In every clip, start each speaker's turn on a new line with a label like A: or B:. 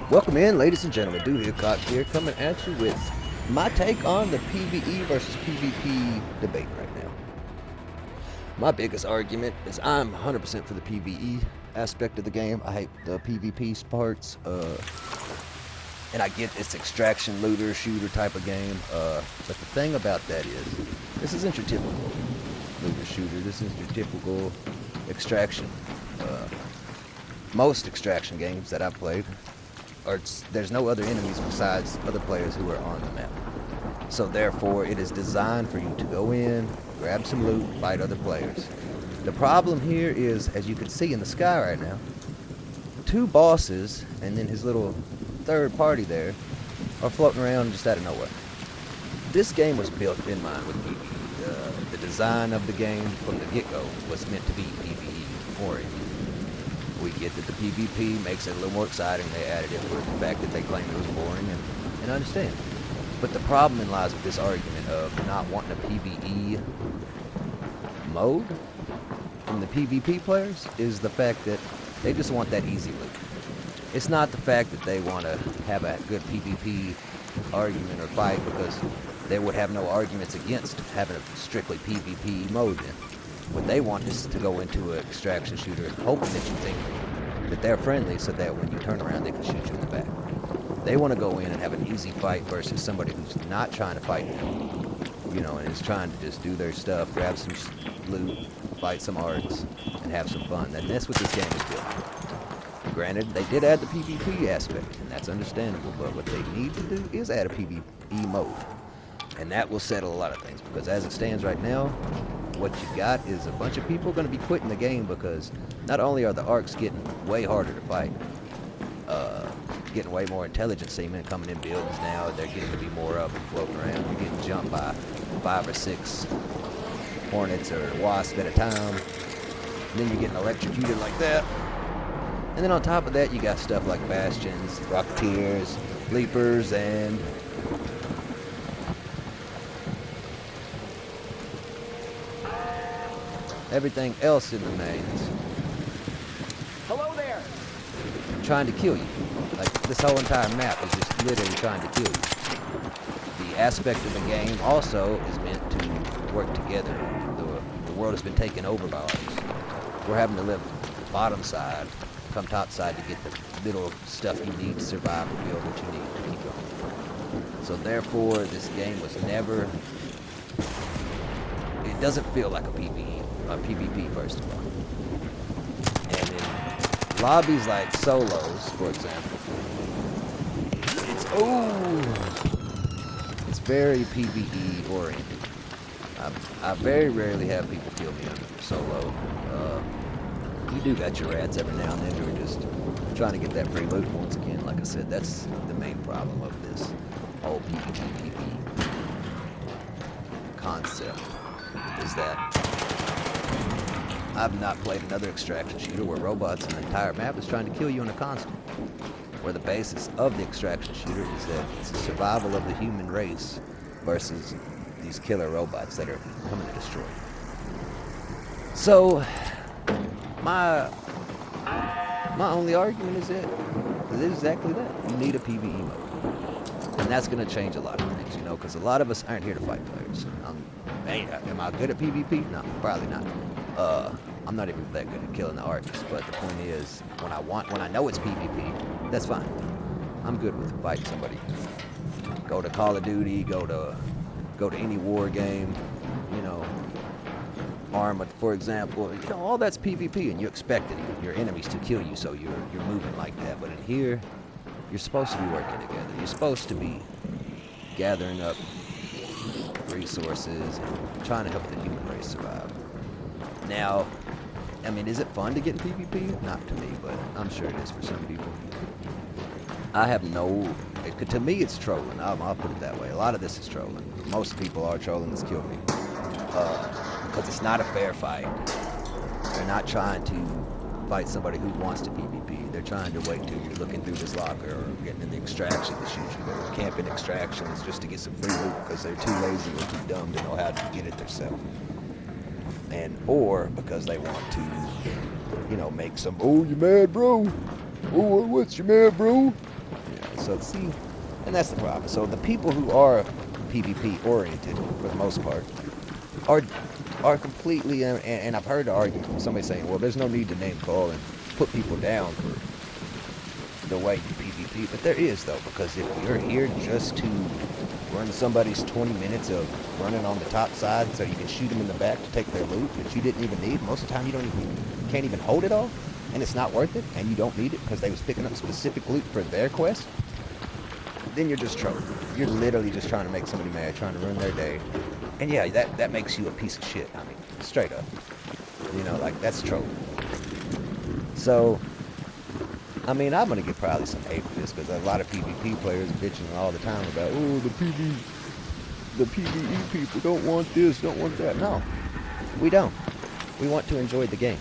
A: Welcome in, ladies and gentlemen. Dude Hickok here, coming at you with my take on the PVE versus PvP debate right now. My biggest argument is I'm 100% for the PVE aspect of the game. I hate the PvP parts, and I get it's extraction, looter, shooter type of game. But the thing about that is, this isn't your typical looter shooter. This is your typical extraction. Most extraction games that I've played, there's no other enemies besides other players who are on the map. So therefore, it is designed for you to go in, grab some loot, fight other players. The problem here is, as you can see in the sky right now, two bosses and then his little third party there are floating around just out of nowhere. This game was built in mind with PvE. The design of the game from the get-go was meant to be PvE oriented. We get that the PvP makes it a little more exciting. They added it for the fact that they claimed it was boring, and I understand. But the problem lies with this argument of not wanting a PvE mode from the PvP players is the fact that they just want that easy loot. It's not the fact that they want to have a good PvP argument or fight, because they would have no arguments against having a strictly PvP mode then. What they want is to go into an extraction shooter hoping that you think that they're friendly, so that when you turn around they can shoot you in the back. They want to go in and have an easy fight versus somebody who's not trying to fight them, you know, and is trying to just do their stuff, grab some loot, fight some arts, and have some fun. And that's what this game is built. Granted, they did add the PvP aspect, and that's understandable, but what they need to do is add a PvE mode. And that will settle a lot of things, because as it stands right now, what you got is a bunch of people going to be quitting the game, because not only are the arcs getting way harder to fight, getting way more intelligent seamen coming in buildings now, they're getting to be more up and floating around. You're getting jumped by 5 or 6 hornets or wasps at a time, and then you're getting electrocuted like that. And then on top of that, you got stuff like bastions, rocketeers, leapers, and everything else in the mains.
B: Hello there.
A: Trying to kill you. Like, this whole entire map is just literally trying to kill you. The aspect of the game also is meant to work together. The world has been taken over by ours. We're having to live bottom side, come top side to get the little stuff you need to survive and build what you need to keep going. So therefore, this game was never... It doesn't feel like a PvP first of all. And in lobbies like solos, for example, it's very PvE oriented. I very rarely have people kill me on solo. You do got your rats every now and then who are just trying to get that free loot. Once again, like I said, that's the main problem of this whole PvP concept, is that I've not played another extraction shooter where robots and the entire map is trying to kill you on a constant. Where the basis of the extraction shooter is that it's the survival of the human race versus these killer robots that are coming to destroy you. So, my only argument is that it is exactly that. You need a PvE mode. And that's going to change a lot of things, you know, because a lot of us aren't here to fight players. Am I good at PvP? No, probably not. I'm not even that good at killing the arcs, but the point is, when I know it's PvP, that's fine. I'm good with fighting somebody. Go to Call of Duty, go to any war game, you know, Arma, for example. You know, all that's PvP, and you expect your enemies to kill you, so you're moving like that. But in here, you're supposed to be working together. You're supposed to be gathering up resources and trying to help the human race survive. Now, I mean, is it fun to get in PvP? Not to me, but I'm sure it is for some people. I have to me it's trolling. I'll put it that way. A lot of this is trolling. Most people are trolling. This killed me. Because it's not a fair fight. They're not trying to fight somebody who wants to PvP. They're trying to wait till you're looking through this locker or getting in the extraction to shoot you. They're camping extractions just to get some free loot because they're too lazy or too dumb to know how to get it themselves. Or because they want to, you know, make some, oh, you mad, bro? Oh, what's you mad, bro? So see, and that's the problem. So the people who are PvP oriented, for the most part, are completely, and I've heard the argument from somebody saying, well, there's no need to name call and put people down for the way you PvP, but there is though, because if you're here just to run somebody's 20 minutes of running on the top side so you can shoot them in the back to take their loot that you didn't even need, most of the time you can't even hold it all, and it's not worth it, and you don't need it because they was picking up specific loot for their quest, then you're just trolling. You're literally just trying to make somebody mad, trying to ruin their day. And yeah, that makes you a piece of shit. I mean, straight up. You know, like, that's trolling. So, I mean, I'm gonna get probably some hate for this because a lot of PvP players bitching all the time about, oh, the PvE people don't want this, don't want that. No, we don't. We want to enjoy the game.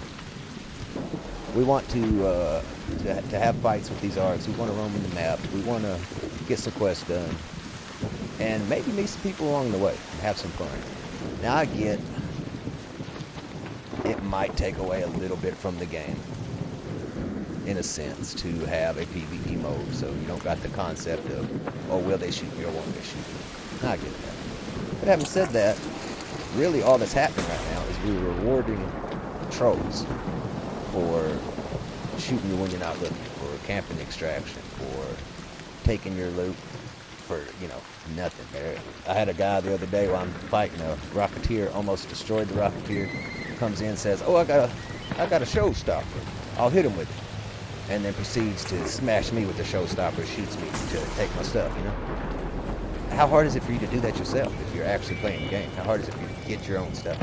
A: We want to have fights with these arcs. We want to roam in the map. We want to get some quests done. And maybe meet some people along the way and have some fun. Now I get it might take away a little bit from the game, in a sense, to have a PvE mode, so you don't got the concept of, oh, will they shoot me or won't they shoot me? I get that. But having said that, really all that's happening right now is we're rewarding trolls for shooting you when you're not looking, for camping extraction, for taking your loot for, you know, nothing. I had a guy the other day while I'm fighting a Rocketeer, almost destroyed the Rocketeer, comes in and says, oh, I got a showstopper. I'll hit him with it. And then proceeds to smash me with the showstopper, shoots me to take my stuff, you know? How hard is it for you to do that yourself if you're actually playing the game? How hard is it for you to get your own stuff?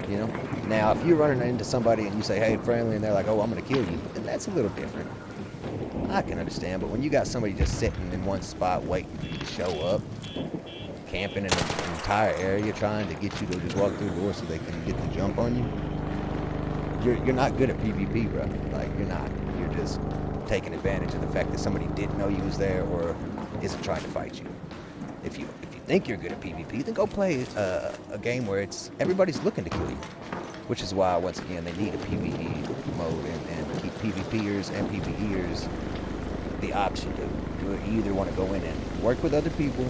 A: You know? Now, if you're running into somebody and you say, hey, friendly, and they're like, oh, I'm going to kill you, then that's a little different. I can understand, but when you got somebody just sitting in one spot waiting for you to show up, camping in an entire area trying to get you to just walk through the door so they can get the jump on you, you're not good at PvP, bro. Like, you're not. You're just taking advantage of the fact that somebody didn't know you was there or isn't trying to fight you. If you think you're good at PvP, then go play a game where everybody's looking to kill you. Which is why, once again, they need a PvE mode and keep PvPers and PvEers the option. Do you either want to go in and work with other people,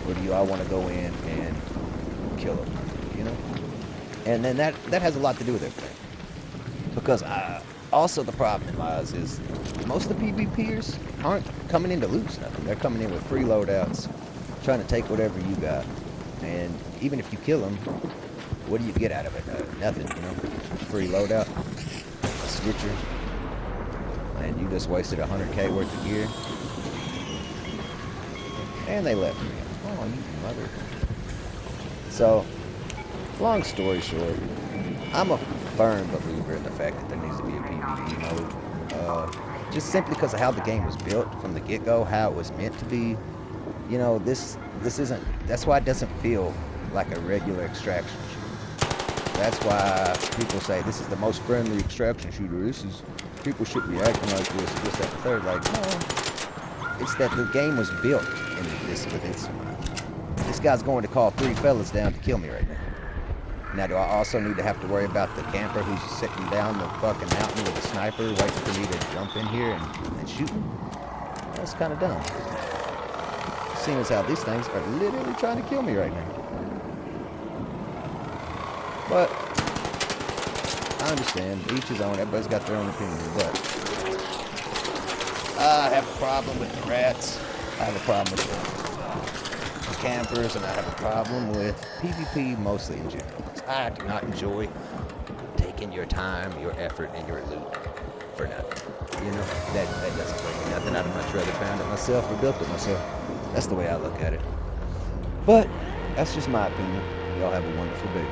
A: or do you all want to go in and kill them, you know? And then that has a lot to do with everything. Because also the problem in my eyes is most of the PvPers aren't coming in to lose nothing. They're coming in with free loadouts, trying to take whatever you got. And even if you kill them, what do you get out of it? Nothing, you know? Free loadout, a stitcher, and you just wasted 100K worth of gear. And they left me. Oh, you mother. So, long story short, I'm a firm believer in the fact that there needs to be a PvE mode. Just simply because of how the game was built from the get-go, how it was meant to be. You know, this isn't, that's why it doesn't feel like a regular extraction shooter. That's why people say this is the most friendly extraction shooter. People should be acting like this, that, the third. Like, no, it's that the game was built in this with its mind. This guy's going to call 3 fellas down to kill me right now. Now, do I also need to have to worry about the camper who's sitting down the fucking mountain with a sniper waiting for me to jump in here and shoot him? That's kind of dumb. Seeing as how these things are literally trying to kill me right now. But I understand, each his own, everybody's got their own opinion, but I have a problem with the rats, I have a problem with the campers, and I have a problem with PvP mostly in general. I do not enjoy taking your time, your effort, and your loot for nothing. You know, that doesn't bring me nothing. I'd much rather found it myself or built it myself. That's the way I look at it. But that's just my opinion. Y'all have a wonderful day.